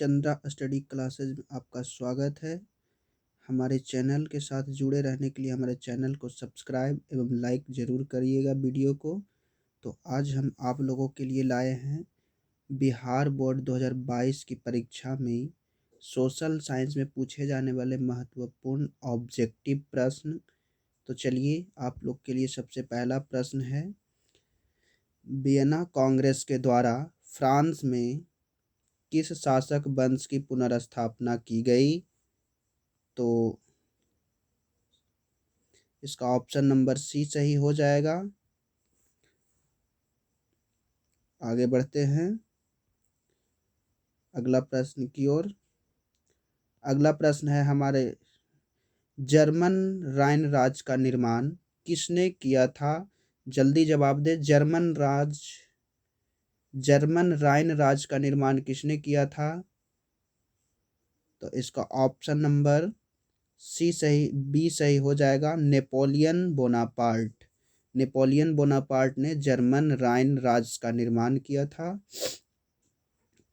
Chandra study classes में आपका स्वागत है। हमारे चैनल के साथ जुड़े रहने के लिए हमारे चैनल को सब्सक्राइब एवं लाइक ज़रूर करिएगा वीडियो को। तो आज हम आप लोगों के लिए लाए हैं बिहार बोर्ड 2022 की परीक्षा में सोशल साइंस में पूछे जाने वाले महत्वपूर्ण ऑब्जेक्टिव प्रश्न। तो चलिए आप लोग के लिए सबसे पहला प्रश्न है, वियना कांग्रेस के द्वारा फ्रांस में किस शासक वंश की पुनर्स्थापना की गई? तो इसका ऑप्शन नंबर सी सही हो जाएगा। आगे बढ़ते हैं अगला प्रश्न की ओर। अगला प्रश्न है हमारे, जर्मन राइन राज का निर्माण किसने किया था? जल्दी जवाब दे। जर्मन राइन राज का निर्माण किसने किया था? तो इसका ऑप्शन नंबर बी सही हो जाएगा, नेपोलियन बोनापार्ट। नेपोलियन बोनापार्ट ने जर्मन राइन राज्य का निर्माण किया था।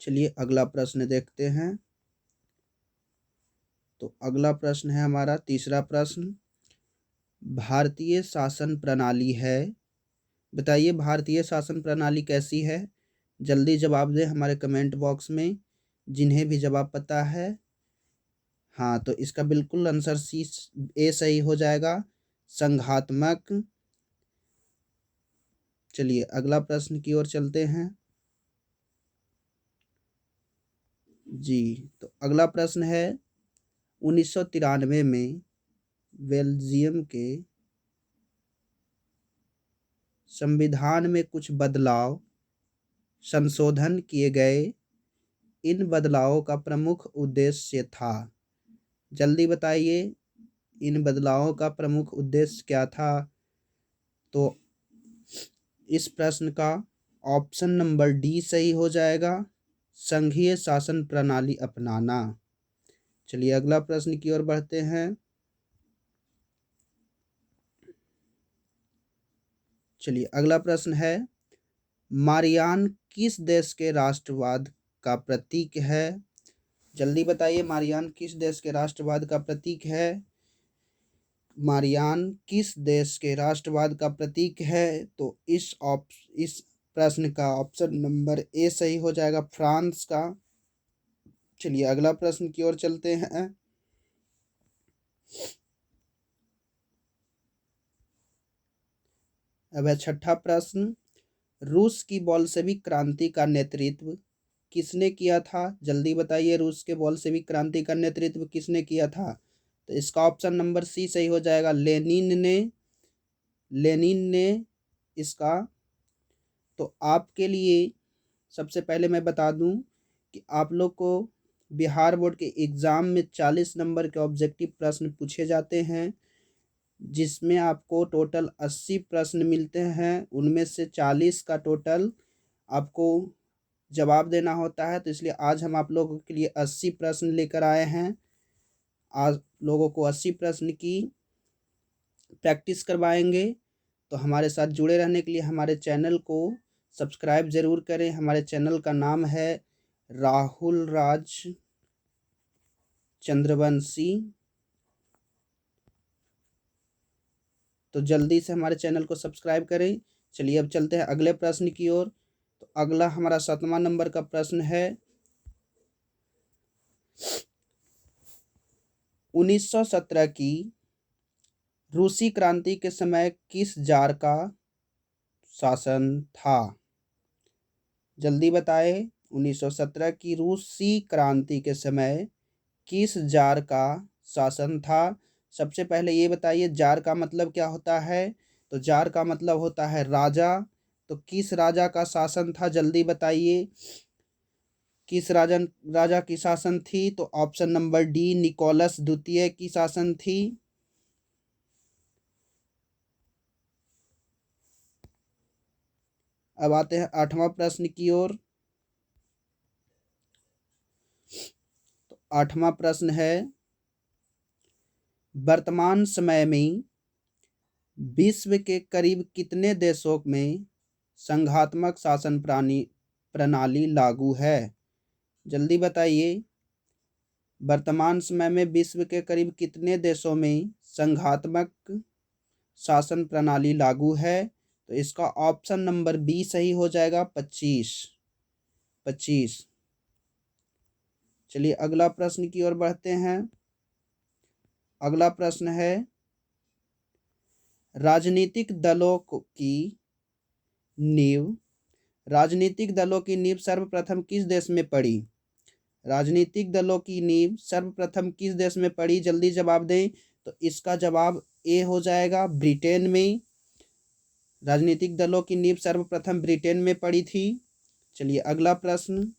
चलिए अगला प्रश्न देखते हैं। तो अगला प्रश्न है हमारा तीसरा प्रश्न, भारतीय शासन प्रणाली है, बताइए भारतीय शासन प्रणाली कैसी है? जल्दी जवाब दें हमारे कमेंट बॉक्स में, जिन्हें भी जवाब पता है। हाँ, तो इसका बिल्कुल आंसर ए सही हो जाएगा, संघात्मक। चलिए अगला प्रश्न की ओर चलते हैं जी। तो अगला प्रश्न है, 1993 में बेल्जियम के संविधान में कुछ बदलाव संशोधन किए गए, इन बदलावों का प्रमुख उद्देश्य था। जल्दी बताइए इन बदलावों का प्रमुख उद्देश्य क्या था? तो इस प्रश्न का ऑप्शन नंबर डी सही हो जाएगा, संघीय शासन प्रणाली अपनाना। चलिए अगला प्रश्न की ओर बढ़ते हैं। चलिए अगला प्रश्न है, मारियान किस देश के राष्ट्रवाद का प्रतीक है? जल्दी बताइए मारियान किस देश के राष्ट्रवाद का प्रतीक है? मारियान किस देश के राष्ट्रवाद का प्रतीक है? तो इस प्रश्न का ऑप्शन नंबर ए सही हो जाएगा, फ्रांस का। चलिए अगला प्रश्न की ओर चलते हैं। अब है छठा प्रश्न, रूस की बोल्शेविक क्रांति का नेतृत्व किसने किया था? जल्दी बताइए रूस के बोल्शेविक क्रांति का नेतृत्व किसने किया था? तो इसका ऑप्शन नंबर सी सही हो जाएगा, लेनिन ने इसका। तो आपके लिए सबसे पहले मैं बता दूं कि आप लोग को बिहार बोर्ड के एग्ज़ाम में 40 नंबर के ऑब्जेक्टिव प्रश्न पूछे जाते हैं, जिसमें आपको टोटल 80 प्रश्न मिलते हैं। उनमें से 40 का टोटल आपको जवाब देना होता है। तो इसलिए आज हम आप लोगों के लिए 80 प्रश्न लेकर आए हैं। आज लोगों को 80 प्रश्न की प्रैक्टिस करवाएंगे। तो हमारे साथ जुड़े रहने के लिए हमारे चैनल को सब्सक्राइब ज़रूर करें। हमारे चैनल का नाम है राहुल राज चंद्रवंशी। तो जल्दी से हमारे चैनल को सब्सक्राइब करें। चलिए अब चलते हैं अगले प्रश्न की ओर। तो अगला हमारा 7वां नंबर का प्रश्न है, 1917 की रूसी क्रांति के समय किस जार का शासन था? जल्दी बताए 1917 की रूसी क्रांति के समय किस जार का शासन था? सबसे पहले ये बताइए जार का मतलब क्या होता है? तो जार का मतलब होता है राजा। तो किस राजा का शासन था? जल्दी बताइए किस राजा की शासन थी? तो ऑप्शन नंबर डी, निकोलस द्वितीय की शासन थी। अब आते हैं 8वां प्रश्न की ओर। तो 8वां प्रश्न है, वर्तमान समय में विश्व के करीब कितने देशों में संघात्मक शासन प्रणाली लागू है? जल्दी बताइए। वर्तमान समय में विश्व के करीब कितने देशों में संघात्मक शासन प्रणाली लागू है? तो इसका ऑप्शन नंबर बी सही हो जाएगा, 25। 25। चलिए अगला प्रश्न की ओर बढ़ते हैं। अगला प्रश्न है, राजनीतिक दलों की नींव राजनीतिक दलों की नींव सर्वप्रथम किस देश में पड़ी? राजनीतिक दलों की नींव सर्वप्रथम किस देश में पड़ी? जल्दी जवाब दें। तो इसका जवाब ए हो जाएगा, ब्रिटेन में। राजनीतिक दलों की नींव सर्वप्रथम ब्रिटेन में पड़ी थी। चलिए अगला प्रश्न,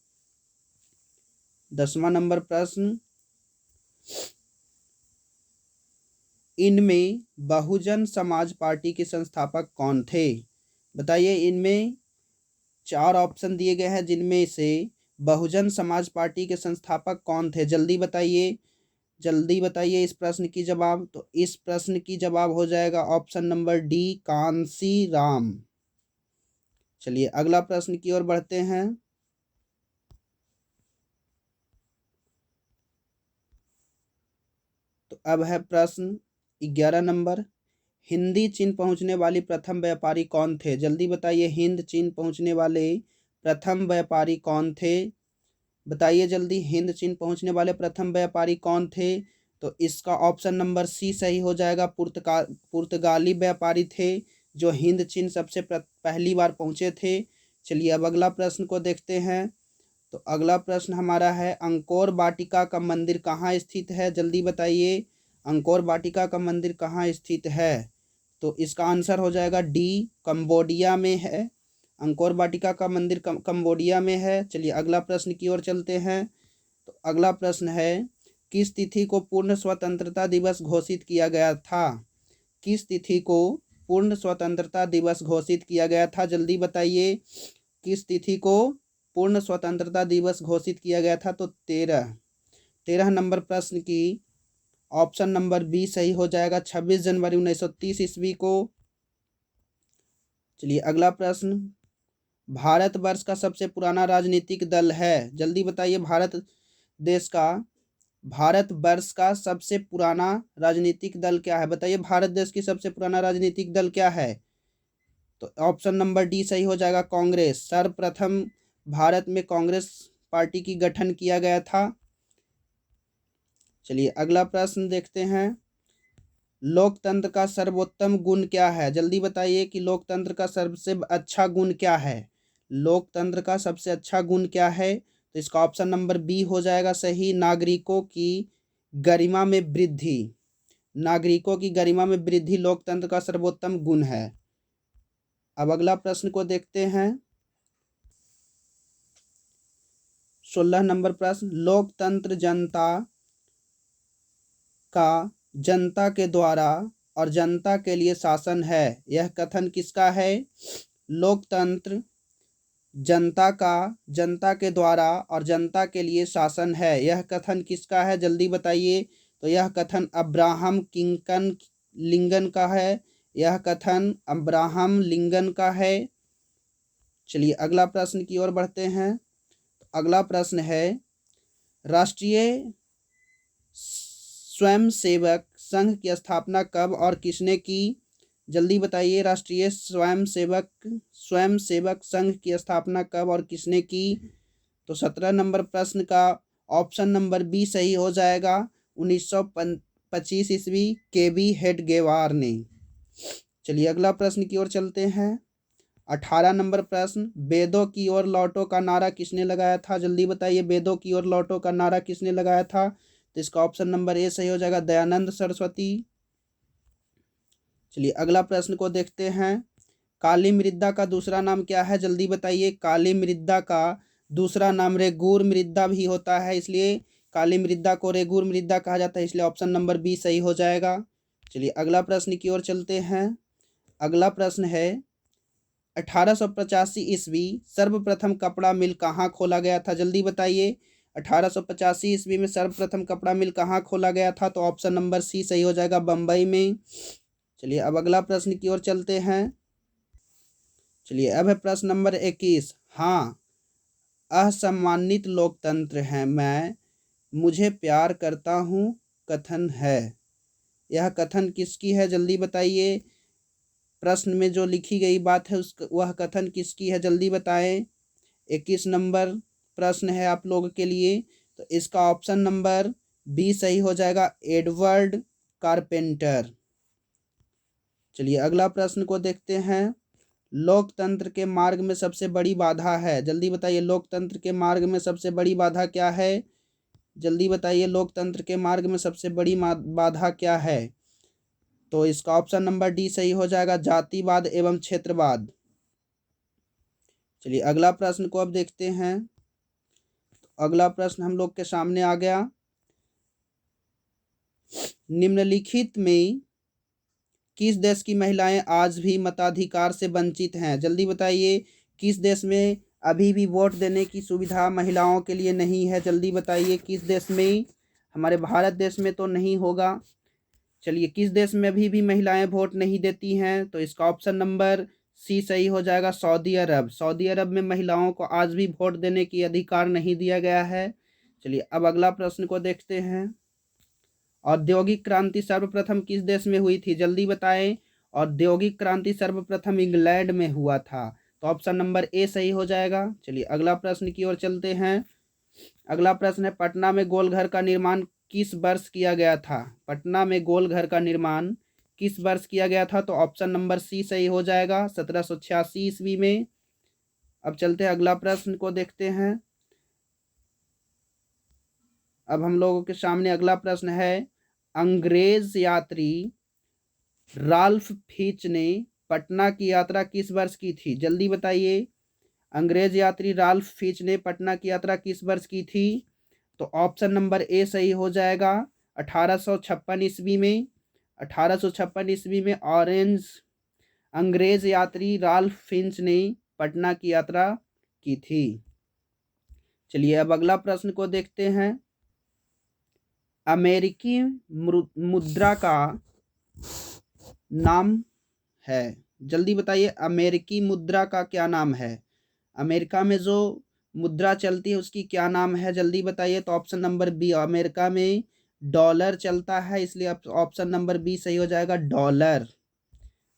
10वां नंबर प्रश्न, इनमें बहुजन समाज पार्टी के संस्थापक कौन थे? बताइए। इनमें 4 ऑप्शन दिए गए हैं, जिनमें से बहुजन समाज पार्टी के संस्थापक कौन थे? जल्दी बताइए, जल्दी बताइए इस प्रश्न की जवाब। तो इस प्रश्न की जवाब हो जाएगा option number D, Kansi Ram. चलिए अगला प्रश्न की ओर बढ़ते हैं। तो अब है प्रश्न 11 नंबर, हिंदी चीन पहुंचने वाली प्रथम व्यापारी कौन थे? जल्दी बताइए, हिंद चीन पहुंचने वाले प्रथम व्यापारी कौन थे? बताइए जल्दी, हिंद चीन पहुंचने वाले प्रथम व्यापारी कौन थे? तो इसका ऑप्शन नंबर सी सही हो जाएगा, पुर्तगाली व्यापारी थे जो हिंद चीन सबसे पहली बार पहुंचे थे। चलिए अब अगला प्रश्न को देखते हैं। तो अगला प्रश्न हमारा है, अंकोर वाटिका का मंदिर कहाँ स्थित है? जल्दी बताइए, अंकोर वाटिका का मंदिर कहाँ स्थित है? तो इसका आंसर हो जाएगा डी, कंबोडिया में है। अंकोर वाटिका का मंदिर कंबोडिया में है। चलिए अगला प्रश्न की ओर चलते हैं। तो अगला प्रश्न है, किस तिथि को पूर्ण स्वतंत्रता दिवस घोषित किया गया था? किस तिथि को पूर्ण स्वतंत्रता दिवस घोषित किया गया था? जल्दी बताइए, किस तिथि को पूर्ण स्वतंत्रता दिवस घोषित किया गया था? तो 13 नंबर प्रश्न की ऑप्शन नंबर बी सही हो जाएगा, 26 जनवरी 1930 ईस्वी को। चलिए अगला प्रश्न, भारतवर्ष का सबसे पुराना राजनीतिक दल है? जल्दी बताइए, भारतवर्ष का सबसे पुराना राजनीतिक दल क्या है? बताइए, भारत देश की सबसे पुराना राजनीतिक दल क्या है? तो ऑप्शन नंबर डी सही हो जाएगा, कांग्रेस। सर्वप्रथम भारत में कांग्रेस पार्टी की गठन किया गया था। चलिए अगला प्रश्न देखते हैं, लोकतंत्र का सर्वोत्तम गुण क्या है? जल्दी बताइए कि लोकतंत्र का सबसे अच्छा गुण क्या है? लोकतंत्र का सबसे अच्छा गुण क्या है? तो इसका ऑप्शन नंबर बी हो जाएगा सही, नागरिकों की गरिमा में वृद्धि। नागरिकों की गरिमा में वृद्धि लोकतंत्र का सर्वोत्तम गुण है। अब अगला प्रश्न को देखते हैं। 16 नंबर प्रश्न, लोकतंत्र जनता के द्वारा और जनता के लिए शासन है, यह कथन किसका है? लोकतंत्र जनता के द्वारा और जनता के लिए शासन है, यह कथन किसका है? जल्दी बताइए। तो यह कथन अब्राहम लिंकन का है। यह कथन अब्राहम लिंकन का है। चलिए अगला प्रश्न की ओर बढ़ते हैं। अगला प्रश्न है, राष्ट्रीय स्वयंसेवक संघ की स्थापना कब और किसने की? जल्दी बताइए, राष्ट्रीय स्वयंसेवक संघ की स्थापना कब और किसने की? तो 17 नंबर प्रश्न का ऑप्शन नंबर बी सही हो जाएगा, 1925 ईस्वी, केबी हेडगेवार ने। चलिए अगला प्रश्न की ओर चलते हैं। 18 नंबर प्रश्न, वेदों की ओर लौटो का नारा किसने लगाया था? जल्दी बताइए, वेदों की ओर लौटो का नारा किसने लगाया था? तो इसका ऑप्शन नंबर ए सही हो जाएगा, दयानंद सरस्वती। चलिए अगला प्रश्न को देखते हैं, काली मृदा का दूसरा नाम क्या है? जल्दी बताइए, काली मृदा का दूसरा नाम रेगुर मृदा भी होता है, इसलिए काली मृदा को रेगुर मृदा कहा जाता है, इसलिए ऑप्शन नंबर बी सही हो जाएगा। चलिए अगला प्रश्न की ओर चलते हैं। अगला प्रश्न है, 1885 ईस्वी सर्वप्रथम कपड़ा मिल कहाँ खोला गया था? जल्दी बताइए, 1885 ईस्वी में सर्वप्रथम कपड़ा मिल कहाँ खोला गया था? तो ऑप्शन नंबर सी सही हो जाएगा, बम्बई में। चलिए अब अगला प्रश्न की ओर चलते हैं। चलिए अब है प्रश्न नंबर 21। हाँ, असम्मानित लोकतंत्र है मैं, मुझे प्यार करता हूँ कथन है। यह कथन किसकी है जल्दी बताइए। प्रश्न में जो लिखी गई बात है उस वह कथन किसकी है जल्दी बताएं। 21 नंबर प्रश्न है आप लोगों के लिए। तो इसका ऑप्शन नंबर बी सही हो जाएगा, एडवर्ड कारपेंटर। चलिए अगला प्रश्न को देखते हैं। लोकतंत्र के मार्ग में सबसे बड़ी बाधा है, जल्दी बताइए लोकतंत्र के मार्ग में सबसे बड़ी बाधा क्या है। जल्दी बताइए लोकतंत्र के मार्ग में सबसे बड़ी बाधा क्या है। तो इसका ऑप्शन नंबर डी सही हो जाएगा, जातिवाद एवं क्षेत्रवाद। चलिए अगला प्रश्न को अब देखते हैं। अगला प्रश्न हम लोग के सामने आ गया। निम्नलिखित में किस देश की महिलाएं आज भी मताधिकार से वंचित हैं, जल्दी बताइए। किस देश में अभी भी वोट देने की सुविधा महिलाओं के लिए नहीं है, जल्दी बताइए किस देश में। हमारे भारत देश में तो नहीं होगा। चलिए किस देश में अभी भी महिलाएं वोट नहीं देती हैं। तो इसका ऑप्शन नंबर सी सही हो जाएगा, सऊदी अरब। सऊदी अरब में महिलाओं को आज भी वोट देने की अधिकार नहीं दिया गया है। चलिए अब अगला प्रश्न को देखते हैं। औद्योगिक क्रांति सर्वप्रथम किस देश में हुई थी, जल्दी बताएं। औद्योगिक क्रांति सर्वप्रथम इंग्लैंड में हुआ था। तो ऑप्शन नंबर ए सही हो जाएगा। चलिए अगला प्रश्न की ओर चलते हैं। अगला प्रश्न है, पटना में गोलघर का निर्माण किस वर्ष किया गया था। पटना में गोलघर का निर्माण किस वर्ष किया गया था। तो ऑप्शन नंबर सी सही हो जाएगा, 1786 ईस्वी में। अब चलते हैं अगला प्रश्न को देखते हैं। अब हम लोगों के सामने अगला प्रश्न है, अंग्रेज यात्री राल्फ फिच ने पटना की यात्रा किस वर्ष की थी, जल्दी बताइए। अंग्रेज यात्री राल्फ फिच ने पटना की यात्रा किस वर्ष की थी। तो ऑप्शन नंबर ए सही हो जाएगा, 1856 ईस्वी में। 1856 ईस्वी में ऑरेंज अंग्रेज यात्री राल्फ फिंच ने पटना की यात्रा की थी। चलिए अब अगला प्रश्न को देखते हैं। अमेरिकी मुद्रा का नाम है, जल्दी बताइए अमेरिकी मुद्रा का क्या नाम है। अमेरिका में जो मुद्रा चलती है उसकी क्या नाम है, जल्दी बताइए। तो ऑप्शन नंबर बी, अमेरिका में डॉलर चलता है, इसलिए ऑप्शन नंबर बी सही हो जाएगा, डॉलर।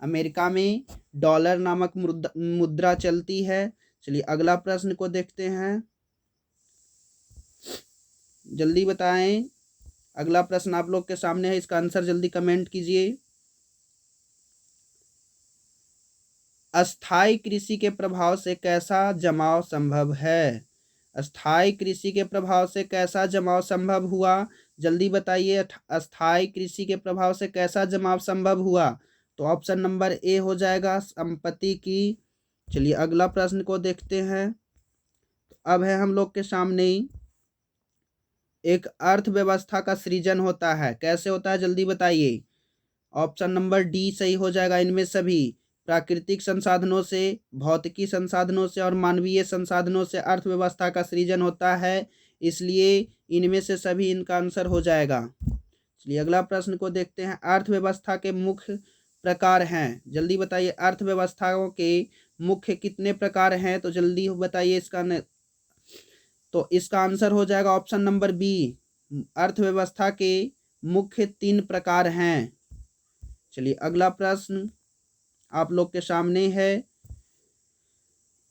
अमेरिका में डॉलर नामक मुद्रा चलती है। चलिए अगला प्रश्न को देखते हैं, जल्दी बताएं। अगला प्रश्न आप लोग के सामने है, इसका आंसर जल्दी कमेंट कीजिए। अस्थाई कृषि के प्रभाव से कैसा जमाव संभव है। अस्थाई कृषि के प्रभाव से कैसा जमाव संभव हुआ, जल्दी बताइए। अस्थाई कृषि के प्रभाव से कैसा जमाव संभव हुआ। तो ऑप्शन नंबर ए हो जाएगा, संपत्ति की। चलिए अगला प्रश्न को देखते हैं। तो अब है हम लोग के सामने, एक अर्थव्यवस्था का सृजन होता है, कैसे होता है जल्दी बताइए। ऑप्शन नंबर डी सही हो जाएगा, इनमें सभी प्राकृतिक संसाधनों से, भौतिकी संसाधनों से और मानवीय संसाधनों से अर्थव्यवस्था का सृजन होता है, इसलिए इनमें से सभी इनका आंसर हो जाएगा। चलिए अगला प्रश्न को देखते हैं। अर्थव्यवस्था के मुख्य प्रकार हैं, जल्दी बताइए। अर्थव्यवस्थाओं के मुख्य कितने प्रकार हैं, तो जल्दी बताइए इसका तो इसका आंसर हो जाएगा ऑप्शन नंबर बी, अर्थव्यवस्था के मुख्य 3 प्रकार हैं। चलिए अगला प्रश्न आप लोग के सामने है,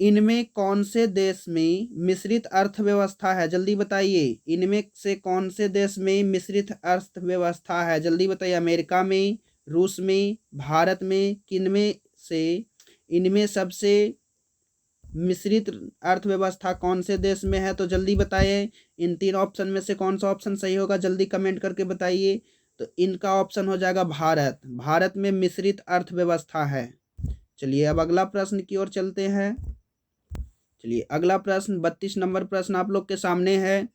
इनमें कौन से देश में मिश्रित अर्थव्यवस्था है, जल्दी बताइए। इनमें से कौन से देश में मिश्रित अर्थव्यवस्था है, जल्दी बताइए। अमेरिका में, रूस में, भारत में, किनमें से इनमें सबसे मिश्रित अर्थव्यवस्था कौन से देश में है, तो जल्दी बताइए। इन 3 ऑप्शन में से कौन सा ऑप्शन सही होगा, जल्दी कमेंट करके बताइए। तो इनका ऑप्शन हो जाएगा भारत। भारत में मिश्रित अर्थव्यवस्था है। चलिए अब अगला प्रश्न की ओर चलते हैं। चलिए अगला प्रश्न 32 नंबर प्रश्न आप लोग के सामने है,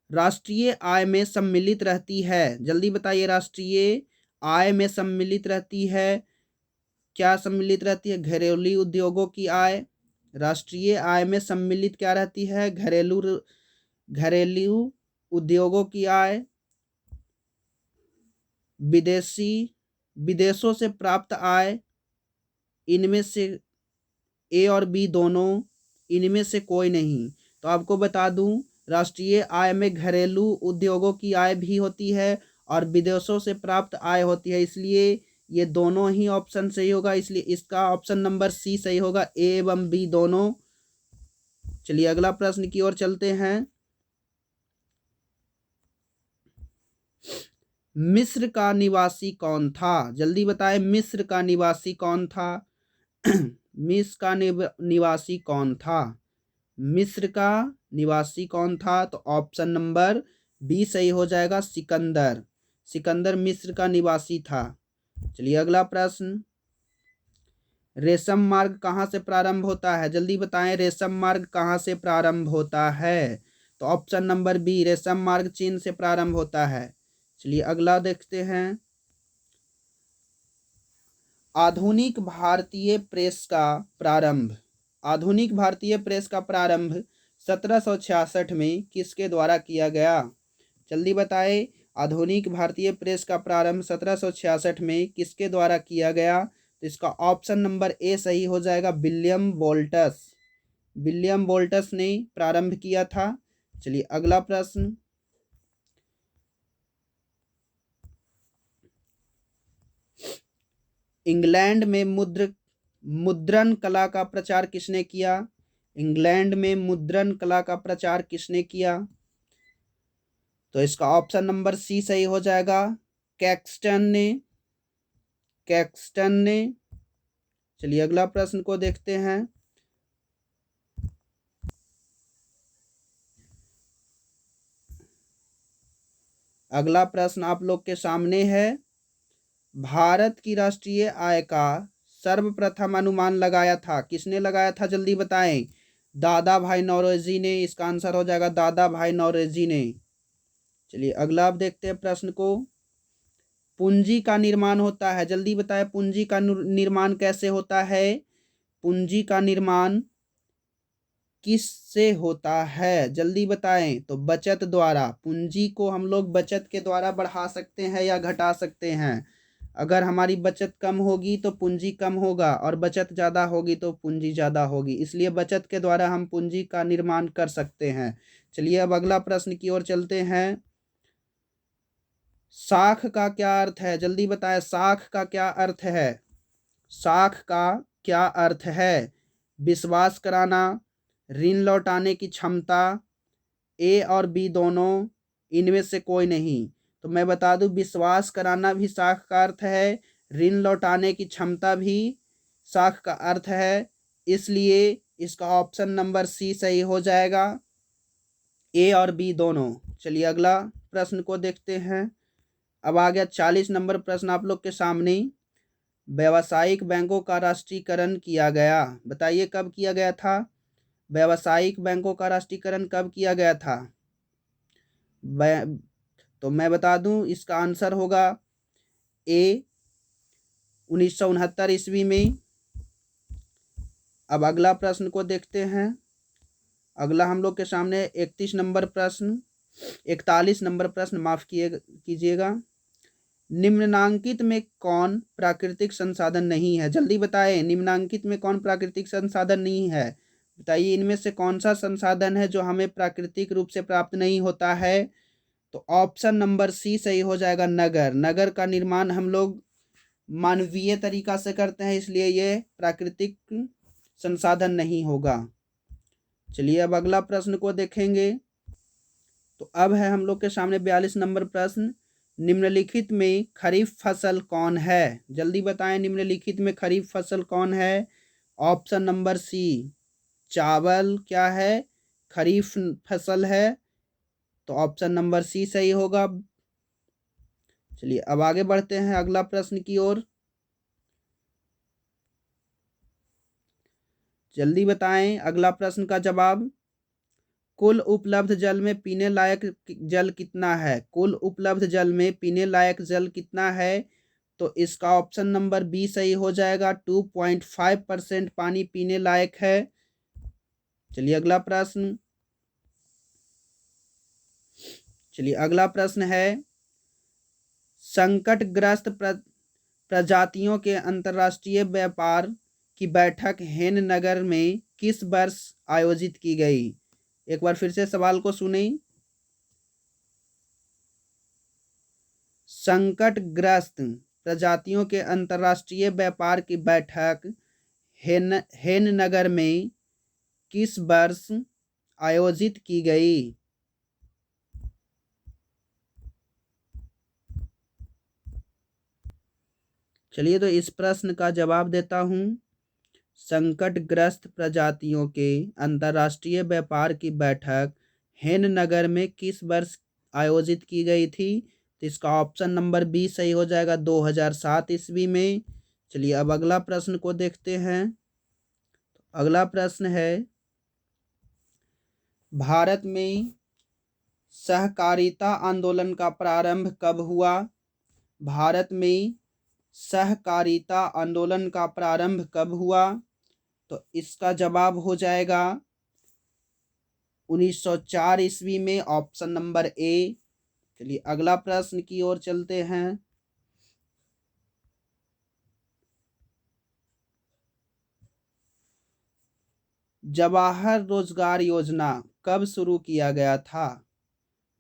राष्ट्रीय आय में सम्मिलित रहती है, जल्दी बताइए। राष्ट्रीय आय में सम्मिलित रहती है, क्या सम्मिलित रहती है, घरेलू उद्योगों की आय। राष्ट्रीय आय में सम्मिलित क्या रहती है, घरेलू उद्योगों की आय, विदेशों से प्राप्त आय, इनमें से ए और बी दोनों, इनमें से कोई नहीं। तो आपको बता दूं, राष्ट्रीय आय में घरेलू उद्योगों की आय भी होती है और विदेशों से प्राप्त आय होती है, इसलिए ये दोनों ही ऑप्शन सही होगा। इसलिए इसका ऑप्शन नंबर सी सही होगा, ए एवं बी दोनों। चलिए अगला प्रश्न की ओर चलते हैं। मिस्र का निवासी कौन था? जल्दी बताएं, मिस्र का निवासी कौन था? मिस्र का निवासी कौन था? मिस्र का निवासी कौन था? तो ऑप्शन नंबर बी सही हो जाएगा, सिकंदर। सिकंदर मिस्र का निवासी था। चलिए अगला प्रश्न। रेशम मार्ग कहाँ से प्रारंभ होता है? जल्दी बताएं, रेशम मार्ग कहाँ से प्रारंभ होता है? तो ऑप्शन नंबर बी, रेशम मार्ग चीन से प्रारंभ होता है। चलिए अगला देखते हैं। आधुनिक भारतीय प्रेस का प्रारंभ। आधुनिक भारतीय प्रेस का प्रारंभ 1766 में किसके द्वारा किया गया? जल्दी बताएं, आधुनिक भारतीय प्रेस का प्रारंभ 1766 में किसके द्वारा किया गया? तो इसका ऑप्शन नंबर ए सही हो जाएगा, विलियम वोल्टस। विलियम वोल्टस ने प्रारंभ किया था। चलिए अगला प्रश्न। इंग्लैंड में मुद्रण कला का प्रचार किसने किया? इंग्लैंड में मुद्रण कला का प्रचार किसने किया? तो इसका ऑप्शन नंबर सी सही हो जाएगा, कैक्सटन ने। कैक्सटन ने। चलिए अगला प्रश्न को देखते हैं। अगला प्रश्न आप लोग के सामने है। भारत की राष्ट्रीय आय का सर्वप्रथम अनुमान लगाया था, किसने लगाया था? जल्दी बताएं। दादा भाई नौरोजी ने। इसका आंसर हो जाएगा दादा भाई नौरोजी ने। चलिए अगला आप देखते हैं प्रश्न को। पूंजी का निर्माण होता है, जल्दी बताएं, पूंजी का निर्माण कैसे होता है? पूंजी का निर्माण किससे होता है? जल्दी बताएं। तो बचत द्वारा। पूंजी को हम लोग बचत के द्वारा बढ़ा सकते हैं या घटा सकते हैं। अगर हमारी बचत कम होगी तो पूंजी कम होगा, और बचत ज़्यादा होगी तो पूंजी ज़्यादा होगी, इसलिए बचत के द्वारा हम पूंजी का निर्माण कर सकते हैं। चलिए अब अगला प्रश्न की ओर चलते हैं। साख का क्या अर्थ है? जल्दी बताएं, साख का क्या अर्थ है? साख का क्या अर्थ है? विश्वास कराना, ऋण लौटाने की क्षमता, ए और बी दोनों, इनमें से कोई नहीं। तो मैं बता दूं, विश्वास कराना भी साख का अर्थ है, ऋण लौटाने की क्षमता भी साख का अर्थ है, इसलिए इसका ऑप्शन नंबर सी सही हो जाएगा, ए और बी दोनों। चलिए अगला प्रश्न को देखते हैं। अब आ गया 40 नंबर प्रश्न आप लोग के सामने। व्यावसायिक बैंकों का राष्ट्रीयकरण किया गया, बताइए कब किया गया था? व्यावसायिक बैंकों का राष्ट्रीयकरण कब किया गया था? तो मैं बता दूं, इसका आंसर होगा ए, 1969 ईस्वी में। अब अगला प्रश्न को देखते हैं। अगला हम लोग के सामने 41 नंबर प्रश्न, 41 नंबर प्रश्न, माफ कीजिएगा। निम्नांकित में कौन प्राकृतिक संसाधन नहीं है? जल्दी बताएं, निम्नांकित में कौन प्राकृतिक संसाधन नहीं है? बताइए, इनमें से कौन सा संसाधन है जो हमें प्राकृतिक रूप से प्राप्त नहीं होता है? तो ऑप्शन नंबर सी सही हो जाएगा, नगर। नगर का निर्माण हम लोग मानवीय तरीका से करते हैं, इसलिए ये प्राकृतिक संसाधन नहीं होगा। चलिए अब अगला प्रश्न को देखेंगे। तो अब है हम लोग के सामने 42 नंबर प्रश्न। निम्नलिखित में खरीफ फसल कौन है? जल्दी बताएं, निम्नलिखित में खरीफ फसल कौन है? ऑप्शन नंबर सी, चावल क्या है? खरीफ फसल है, तो ऑप्शन नंबर सी सही होगा। चलिए अब आगे बढ़ते हैं अगला प्रश्न की ओर। जल्दी बताएं अगला प्रश्न का जवाब। कुल उपलब्ध जल में पीने लायक जल कितना है? कुल उपलब्ध जल में पीने लायक जल कितना है? तो इसका ऑप्शन नंबर बी सही हो जाएगा, 2.5% पानी पीने लायक है। चलिए अगला प्रश्न। चलिए अगला प्रश्न है, संकटग्रस्त प्रजातियों के अंतर्राष्ट्रीय व्यापार की बैठक हेन नगर में किस वर्ष आयोजित की गई? एक बार फिर से सवाल को सुने। संकटग्रस्त प्रजातियों के अंतर्राष्ट्रीय व्यापार की बैठक हेन नगर में किस वर्ष आयोजित की गई? चलिए तो इस प्रश्न का जवाब देता हूं। संकटग्रस्त प्रजातियों के अंतर्राष्ट्रीय व्यापार की बैठक हेन नगर में किस वर्ष आयोजित की गई थी? तो इसका ऑप्शन नंबर बी सही हो जाएगा, 2007 ईस्वी में। चलिए अब अगला प्रश्न को देखते हैं। अगला प्रश्न है, भारत में सहकारिता आंदोलन का प्रारंभ कब हुआ? भारत में सहकारिता आंदोलन का प्रारंभ कब हुआ? तो इसका जवाब हो जाएगा 1904 ईस्वी में, ऑप्शन नंबर ए। चलिए अगला प्रश्न की ओर चलते हैं। जवाहर रोजगार योजना कब शुरू किया गया था?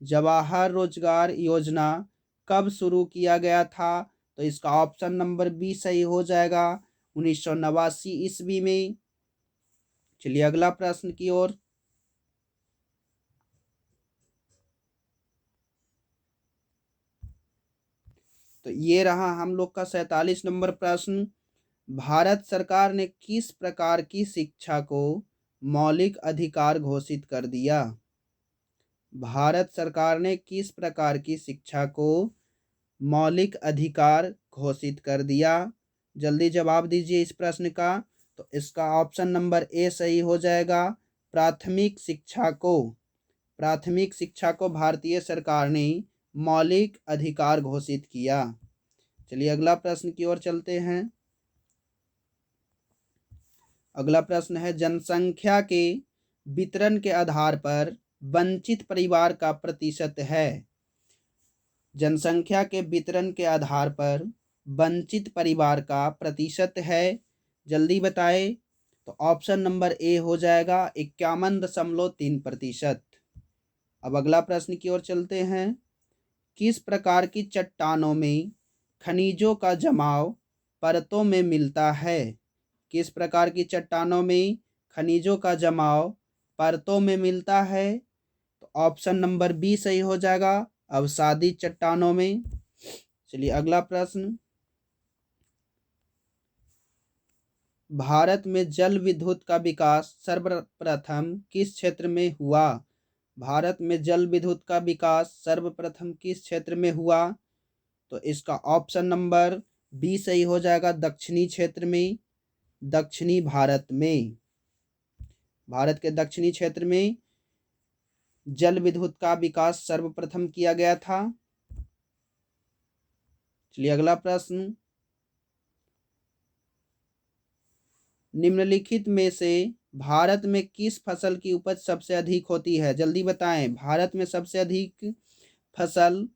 जवाहर रोजगार योजना कब शुरू किया गया था? तो इसका ऑप्शन नंबर बी सही हो जाएगा, 1989 ईस्वी में। चलिए अगला प्रश्न की ओर। तो ये रहा हम लोग का 47 नंबर प्रश्न। भारत सरकार ने किस प्रकार की शिक्षा को मौलिक अधिकार घोषित कर दिया? भारत सरकार ने किस प्रकार की शिक्षा को मौलिक अधिकार घोषित कर दिया? जल्दी जवाब दीजिए इस प्रश्न का। तो इसका ऑप्शन नंबर ए सही हो जाएगा, प्राथमिक शिक्षा को भारतीय सरकार ने मौलिक अधिकार घोषित किया। चलिए अगला प्रश्न की ओर चलते हैं। अगला प्रश्न है, जनसंख्या के वितरण के आधार पर वंचित परिवार का प्रतिशत है। जनसंख्या के वितरण के आधार पर वंचित परिवार का प्रतिशत है, जल्दी बताए। तो ऑप्शन नंबर ए हो जाएगा 51.3%। अब अगला प्रश्न की ओर चलते हैं। किस प्रकार की चट्टानों में खनिजों का जमाव परतों में मिलता है? किस प्रकार की चट्टानों में खनिजों का जमाव परतों में मिलता है? तो ऑप्शन नंबर बी सही हो जाएगा, अवसादी चट्टानों में। चलिए अगला प्रश्न, भारत में जल विद्युत का विकास सर्वप्रथम किस क्षेत्र में हुआ? भारत में जल विद्युत का विकास सर्वप्रथम किस क्षेत्र में हुआ? तो इसका ऑप्शन नंबर बी सही हो जाएगा, दक्षिणी क्षेत्र में, दक्षिणी भारत में। भारत के दक्षिणी क्षेत्र में जल विद्युत का विकास सर्वप्रथम किया गया था। चलिए अगला प्रश्न, निम्नलिखित में से भारत में किस फसल की उपज सबसे अधिक होती है? जल्दी बताएं, भारत में सबसे अधिक फसल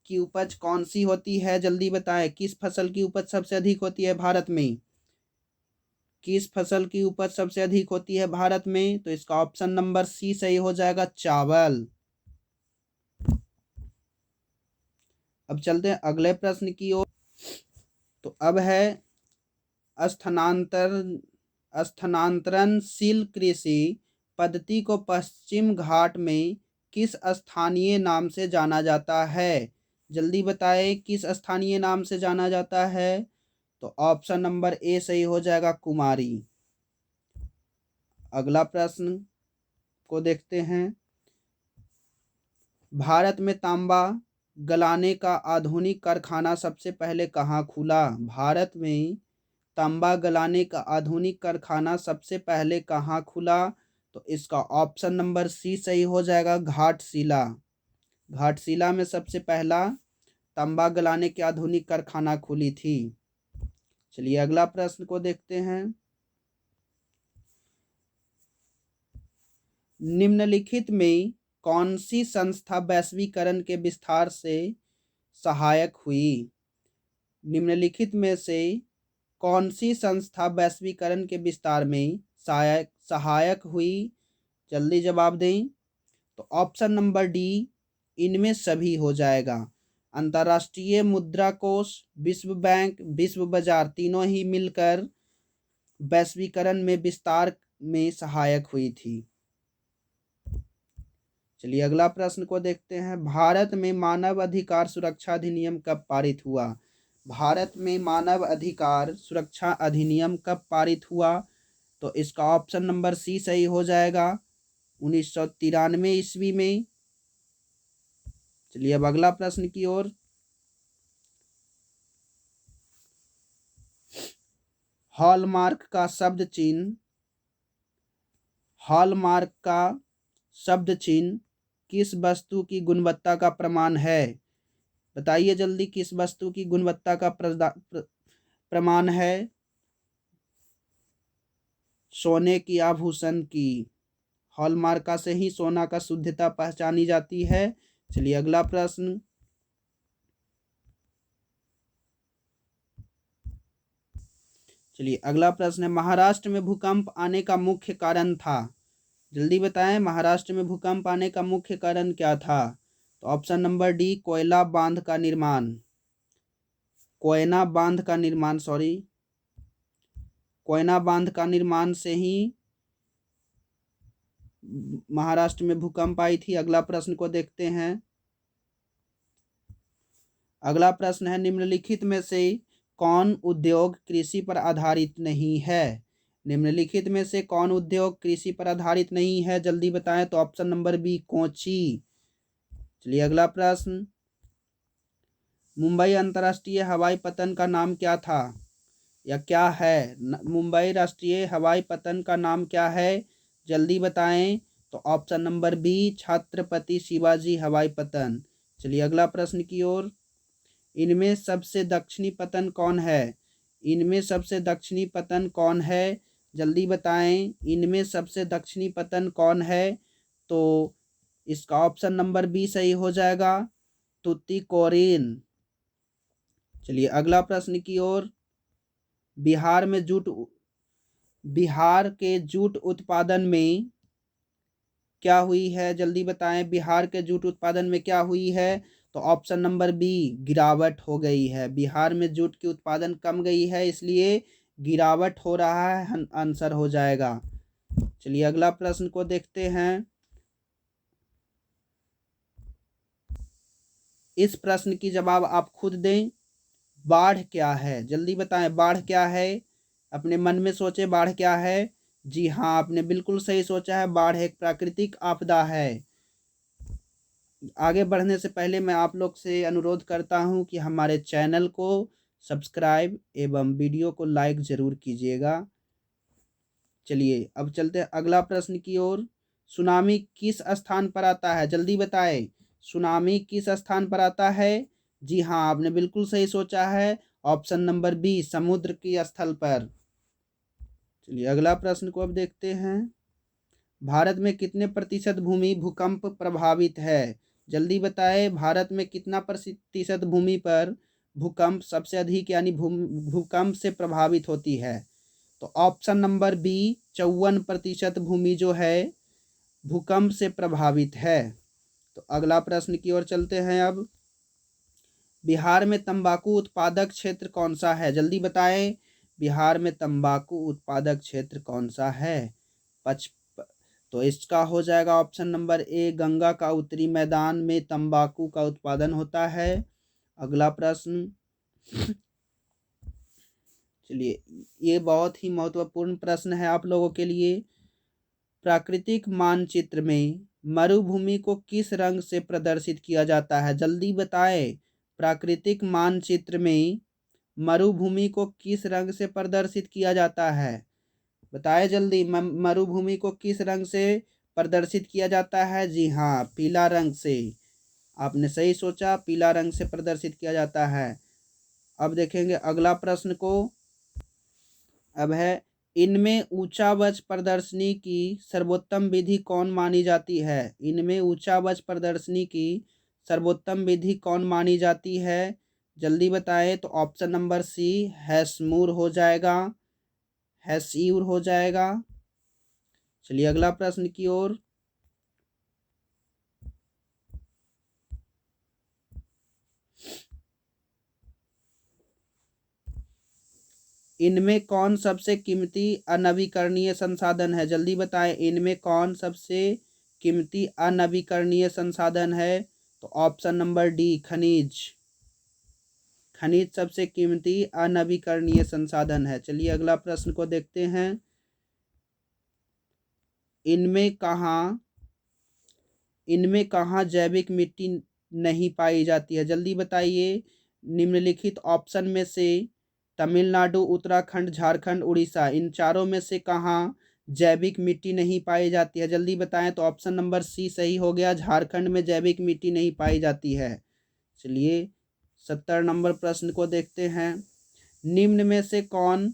की उपज कौन सी होती है? जल्दी बताएं, किस फसल की उपज सबसे अधिक होती है भारत में? किस फसल की उपज सबसे अधिक होती है भारत में? तो इसका ऑप्शन नंबर सी सही हो जाएगा, चावल। अब चलते हैं अगले प्रश्न की ओर। तो अब है स्थानांतरणशील कृषि पद्धति को पश्चिम घाट में किस स्थानीय नाम से जाना जाता है? जल्दी बताएं, किस स्थानीय नाम से जाना जाता है? तो ऑप्शन नंबर ए सही हो जाएगा, कुमारी। अगला प्रश्न को देखते हैं। भारत में तांबा गलाने का आधुनिक कारखाना सबसे पहले कहाँ खुला? भारत में तांबा गलाने का आधुनिक कारखाना सबसे पहले कहाँ खुला? तो इसका ऑप्शन नंबर सी सही हो जाएगा, घाटशिला। घाटशिला में सबसे पहला तांबा गलाने की आधुनिक कारखाना खुली थी। चलिए अगला प्रश्न को देखते हैं। निम्नलिखित में कौन सी संस्था वैश्वीकरण के विस्तार से सहायक हुई? निम्नलिखित में से कौन सी संस्था वैश्वीकरण के विस्तार में सहायक हुई? जल्दी जवाब दें। तो ऑप्शन नंबर डी इनमें सभी हो जाएगा। अंतर्राष्ट्रीय मुद्रा कोष, विश्व बैंक, विश्व बाजार तीनों ही मिलकर वैश्वीकरण में विस्तार में सहायक हुई थी। चलिए अगला प्रश्न को देखते हैं। भारत में मानव अधिकार सुरक्षा अधिनियम कब पारित हुआ? भारत में मानव अधिकार सुरक्षा अधिनियम कब पारित हुआ? तो इसका ऑप्शन नंबर सी सही हो जाएगा, 1993 ईस्वी में। चलिए अब अगला प्रश्न की ओर। हॉलमार्क का शब्द चिन्ह, हॉलमार्क का शब्द चिन्ह किस वस्तु की गुणवत्ता का प्रमाण है? बताइए जल्दी, किस वस्तु की गुणवत्ता का प्रमाण है? सोने की, आभूषण की। हॉलमार्क से ही सोना का शुद्धता पहचानी जाती है। चलिए अगला प्रश्न। चलिए अगला प्रश्न है, महाराष्ट्र में भूकंप आने का मुख्य कारण था? जल्दी बताएं, महाराष्ट्र में भूकंप आने का मुख्य कारण क्या था? तो ऑप्शन नंबर डी कोयला बांध का निर्माण, कोयना बांध का निर्माण, सॉरी, कोयना बांध का निर्माण से ही महाराष्ट्र में भूकंप आई थी। अगला प्रश्न को देखते हैं। अगला प्रश्न है, निम्नलिखित में से कौन उद्योग कृषि पर आधारित नहीं है? निम्नलिखित में से कौन उद्योग कृषि पर आधारित नहीं है? जल्दी बताएं। तो ऑप्शन नंबर बी कोची। चलिए अगला प्रश्न, मुंबई अंतर्राष्ट्रीय हवाई पतन का नाम क्या था या क्या है? मुंबई राष्ट्रीय हवाई पतन का नाम क्या है? जल्दी बताएं। तो option number B Chhatrapati Shivaji हवाई पतन। चलिए अगला प्रश्न की ओर। इनमें सबसे दक्षिणी पतन कौन है? इनमें सबसे दक्षिणी पतन कौन है? जल्दी बताएं, इनमें सबसे दक्षिणी पतन कौन है? तो इसका ऑप्शन नंबर बी सही हो जाएगा, तुतीकोरिन। चलिए अगला प्रश्न की ओर। बिहार के जूट उत्पादन में क्या हुई है? जल्दी बताएं, बिहार के जूट उत्पादन में क्या हुई है? तो ऑप्शन नंबर बी गिरावट हो गई है। बिहार में जूट की उत्पादन कम गई है, इसलिए गिरावट हो रहा है, आंसर हो जाएगा। चलिए अगला प्रश्न को देखते हैं। इस प्रश्न की जवाब आप खुद दें। बाढ़ क्या है? जल्दी बताएं, बाढ़ क्या है? अपने मन में सोचे, बाढ़ क्या है? जी हाँ, आपने बिल्कुल सही सोचा है, बाढ़ एक प्राकृतिक आपदा है। आगे बढ़ने से पहले मैं आप लोग से अनुरोध करता हूं कि हमारे चैनल को सब्सक्राइब एवं वीडियो को लाइक जरूर कीजिएगा। चलिए अब चलते हैं अगला प्रश्न की ओर। सुनामी किस स्थान पर आता है? जल्दी बताएं, सुनामी किस स्थान पर आता है? जी हाँ, आपने बिल्कुल सही सोचा है, ऑप्शन नंबर बी समुद्र के स्थल पर। चलिए अगला प्रश्न को अब देखते हैं। भारत में कितने प्रतिशत भूमि भूकंप प्रभावित है? जल्दी बताएं, भारत में कितना प्रतिशत भूमि पर भूकंप सबसे अधिक यानी भूकंप से प्रभावित होती है? तो ऑप्शन नंबर बी 54% भूमि जो है भूकंप से प्रभावित है। तो अगला प्रश्न की ओर चलते हैं अब। बिहार में तंबाकू उत्पादक क्षेत्र कौन सा है? जल्दी बताएं, बिहार में तंबाकू उत्पादक क्षेत्र कौन सा है? तो इसका हो जाएगा ऑप्शन नंबर ए गंगा का उत्तरी मैदान में तंबाकू का उत्पादन होता है। अगला प्रश्न, चलिए ये बहुत ही महत्वपूर्ण प्रश्न है आप लोगों के लिए। प्राकृतिक मानचित्र में मरुभूमि को किस रंग से प्रदर्शित किया जाता है? जल्दी बताएं, प्राकृतिक मानचित्र में मरुभूमि को किस रंग से प्रदर्शित किया जाता है? बताएं जल्दी, मरुभूमि को किस रंग से प्रदर्शित किया जाता है? जी हाँ, पीला रंग से। आपने सही सोचा, पीला रंग से प्रदर्शित किया जाता है। अब देखेंगे अगला प्रश्न को। अब है, इनमें ऊंचावच प्रदर्शनी की सर्वोत्तम विधि कौन मानी जाती है? इनमें ऊंचावच प्रदर्शनी की सर्वोत्तम विधि कौन मानी जाती है? जल्दी बताएं। तो ऑप्शन नंबर सी हैसमूर हो जाएगा, हैस्यूर हो जाएगा। चलिए अगला प्रश्न की ओर। इनमें कौन सबसे कीमती अनवीकरणीय संसाधन है? जल्दी बताएं, इनमें कौन सबसे कीमती अनवीकरणीय संसाधन है? तो ऑप्शन नंबर डी, खनिज। खनिज सबसे कीमती अनवीकरणीय संसाधन है। चलिए अगला प्रश्न को देखते हैं। इनमें कहाँ जैविक मिट्टी नहीं पाई जाती है? जल्दी बताइए। निम्नलिखित ऑप्शन में से तमिलनाडु, उत्तराखंड, झारखंड, उड़ीसा, इन चारों में से कहाँ जैविक मिट्टी नहीं पाई जाती है? जल्दी बताएं। तो ऑप्शन नंबर सी सही हो गया, झारखंड में जैविक मिट्टी नहीं पाई जाती है। चलिए 70 नंबर प्रश्न को देखते हैं। निम्न में से कौन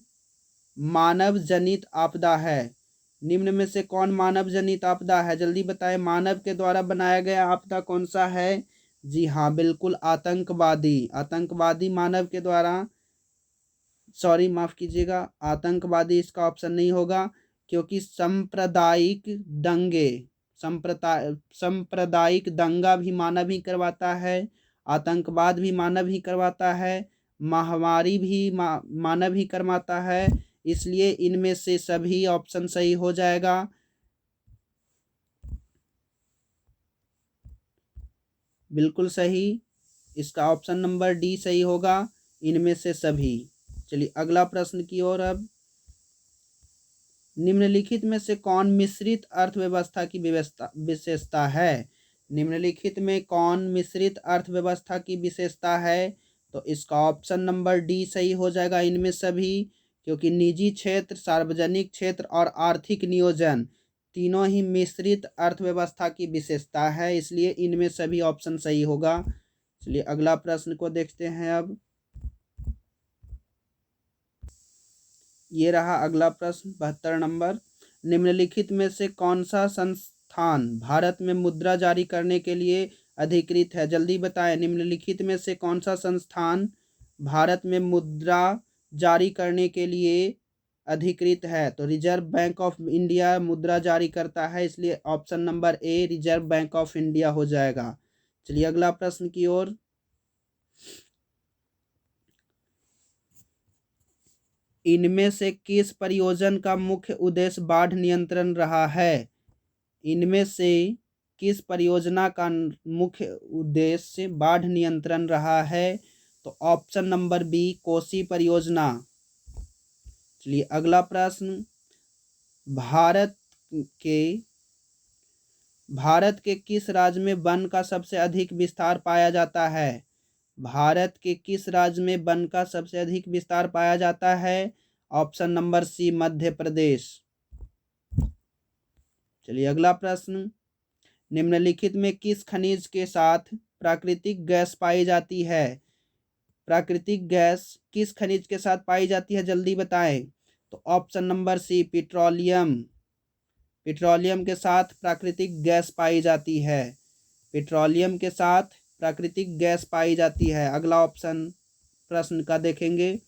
मानव जनित आपदा है? निम्न में से कौन मानव जनित आपदा है? जल्दी बताएं, मानव के द्वारा बनाया गया आपदा कौन सा है? जी हाँ, बिल्कुल आतंकवादी। आतंकवादी मानव के द्वारा, सॉरी माफ कीजिएगा, आतंकवादी इसका ऑप्शन नहीं होगा, क्योंकि सांप्रदायिक दंगा भी मानव ही करवाता है, आतंकवाद भी मानव ही करवाता है, महामारी भी मानव ही करवाता है। इसलिए इनमें से सभी ऑप्शन सही हो जाएगा। बिल्कुल सही, इसका ऑप्शन नंबर डी सही होगा, इनमें से सभी। चलिए अगला प्रश्न की ओर। अब निम्नलिखित में से कौन मिश्रित अर्थव्यवस्था की विशेषता है? निम्नलिखित में कौन मिश्रित अर्थव्यवस्था की विशेषता है? तो इसका ऑप्शन नंबर डी सही हो जाएगा, इनमें सभी, क्योंकि निजी क्षेत्र, सार्वजनिक क्षेत्र और आर्थिक नियोजन तीनों ही मिश्रित अर्थव्यवस्था की विशेषता है, इसलिए इनमें सभी ऑप्शन सही होगा। चलिए अगला प्रश्न को देखते हैं। अब ये रहा अगला प्रश्न 72 नंबर। निम्नलिखित में से कौन सा संस्थान भारत में मुद्रा जारी करने के लिए अधिकृत है? जल्दी बताएं, निम्नलिखित में से कौन सा संस्थान भारत में मुद्रा जारी करने के लिए अधिकृत है? तो रिजर्व बैंक ऑफ इंडिया मुद्रा जारी करता है, इसलिए option number a reserve bank of India हो जाएगा। चलिए अगला प्रश्न की ओर। इनमें से किस परियोजना का मुख्य उद्देश्य बाढ़ नियंत्रण रहा है? इनमें से किस परियोजना का मुख्य उद्देश्य बाढ़ नियंत्रण रहा है? तो ऑप्शन नंबर बी, कोसी परियोजना। चलिए अगला प्रश्न। भारत के भारत के किस राज्य में वन का सबसे अधिक विस्तार पाया जाता है? भारत के किस राज्य में वन का सबसे अधिक विस्तार पाया जाता है? ऑप्शन नंबर सी, मध्य प्रदेश। चलिए अगला प्रश्न। निम्नलिखित में किस खनिज के साथ प्राकृतिक गैस पाई जाती है? प्राकृतिक गैस किस खनिज के साथ पाई जाती है? जल्दी बताएं। तो option number C, petroleum. Petroleum के साथ प्राकृतिक गैस पाई जाती है। पेट्रोलियम के साथ प्राकृतिक गैस पाई जाती है। अगला ऑप्शन प्रश्न का देखेंगे।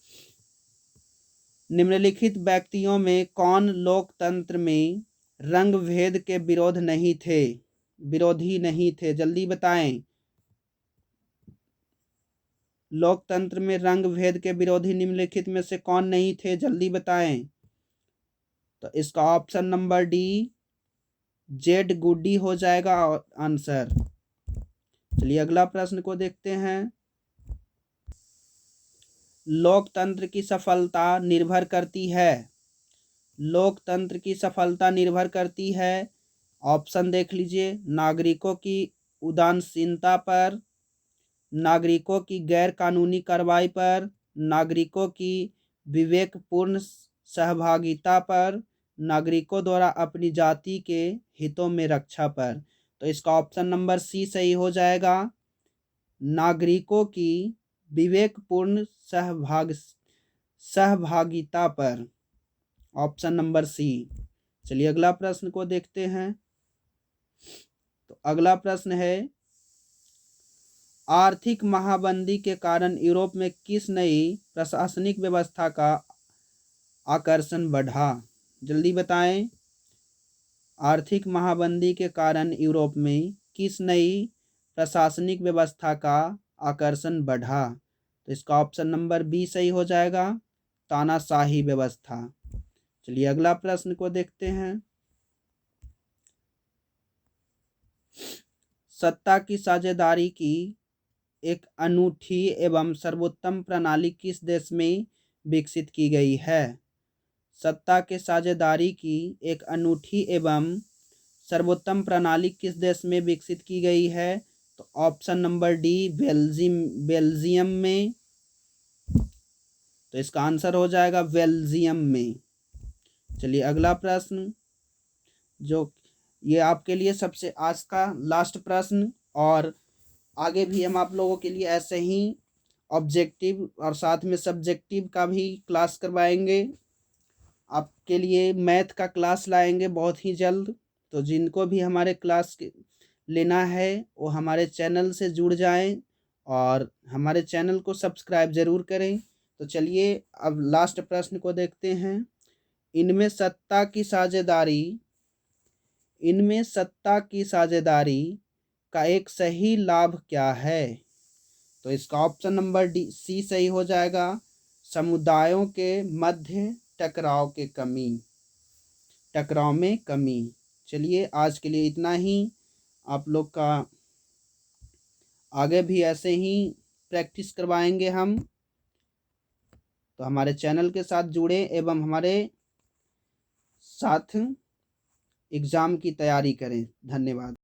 निम्नलिखित व्यक्तियों में कौन लोकतंत्र में रंग भेद के विरोधी नहीं थे? जल्दी बताएं। लोकतंत्र में रंग भेद के विरोधी निम्नलिखित में से कौन नहीं थे? जल्दी बताएं। तो इसका ऑप्शन नंबर डी, जेड गुड्डी हो जाएगा आंसर। चलिए अगला प्रश्न को देखते हैं। लोकतंत्र की सफलता निर्भर करती है, ऑप्शन देख लीजिए, नागरिकों की उदासीनता पर, नागरिकों की गैर कानूनी कार्रवाई पर, नागरिकों की विवेकपूर्ण सहभागिता पर, नागरिकों द्वारा अपनी जाति के हितों में रक्षा पर। तो इसका ऑप्शन नंबर सी सही हो जाएगा, नागरिकों की विवेकपूर्ण सहभागिता पर, ऑप्शन नंबर सी। चलिए अगला प्रश्न को देखते हैं। तो अगला प्रश्न है, आर्थिक महामंदी के कारण यूरोप में किस नई प्रशासनिक व्यवस्था का आकर्षण बढ़ा? जल्दी बताएं। आर्थिक महामंदी के कारण यूरोप में किस नई प्रशासनिक व्यवस्था का आकर्षण बढ़ा? तो इसका ऑप्शन नंबर बी सही हो जाएगा, तानाशाही व्यवस्था। चलिए अगला प्रश्न को देखते हैं। सत्ता की साझेदारी की एक अनूठी एवं सर्वोत्तम प्रणाली किस देश में विकसित की गई है? सत्ता के साझेदारी की एक अनूठी एवं सर्वोत्तम प्रणाली किस देश में विकसित की गई है? तो ऑप्शन नंबर डी, बेल्जियम में। तो इसका आंसर हो जाएगा बेल्जियम में। चलिए अगला प्रश्न, जो ये आपके लिए सबसे आज का लास्ट प्रश्न, और आगे भी हम आप लोगों के लिए ऐसे ही ऑब्जेक्टिव और साथ में सब्जेक्टिव का भी क्लास करवाएंगे। आपके लिए मैथ का क्लास लाएंगे बहुत ही जल्द। तो जिनको भी हमारे क्लास लेना है वो हमारे चैनल से जुड़ जाएं और हमारे चैनल को सब्सक्राइब ज़रूर करें। तो चलिए अब लास्ट प्रश्न को देखते हैं। इनमें सत्ता की साझेदारी का एक सही लाभ क्या है? तो इसका ऑप्शन नंबर डी, सी सही हो जाएगा। समुदायों के मध्य टकराव में कमी। चलिए आज के लिए इतना ही। आप लोग का आगे भी ऐसे ही प्रैक्टिस करवाएंगे हम। तो हमारे चैनल के साथ जुड़ें एवं हमारे साथ एग्ज़ाम की तैयारी करें। धन्यवाद।